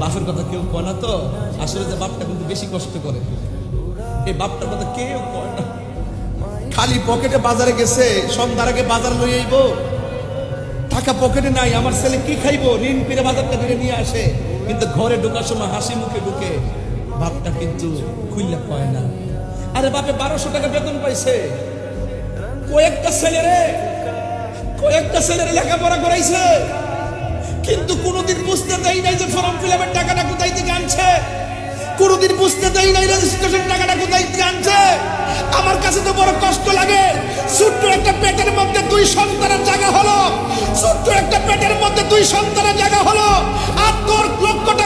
বাপের কথা কেউ কয় না তো, আসলে যে বাপটা কিন্তু বেশি কষ্ট করে, এই বাপটার কথা কেউ কয় না। খালি পকেটে বাজারে গেছে, সন্ধ্যার আগে বাজার লই আইব, টাকা পকেটে নাই, আমার ছেলে কি খাইবো, ঋণ পেরে বাজারটা ধরে নিয়ে আসে, কিন্তু ঘরে ঢোকার সময় হাসি মুখে ঢুকে, বাপটা কিন্তু খুইলা কয় না। আরে বাপে 1200 টাকা বেতন পাইছে, কয়েকটা ছেলেরে লেখাপড়া করাইছে, কিন্তু কোনোদিন বুঝতে দেয় নাই যে ফর্ম ফিল আপের টাকাটা কোথায় থেকে আনছে, কোনোদিন বুঝতে দেয় নাই রেজিস্ট্রেশন টাকাটা কোথায় থেকে আনছে। আমার কাছে তো বড় কষ্ট লাগে, ছোট্ট একটা পেটের মধ্যে 2 সন্তানের জায়গা হলো, ছোট্ট একটা পেটের মধ্যে 2 সন্তানের জায়গা হলো, আর তোর লক্ষ টাকা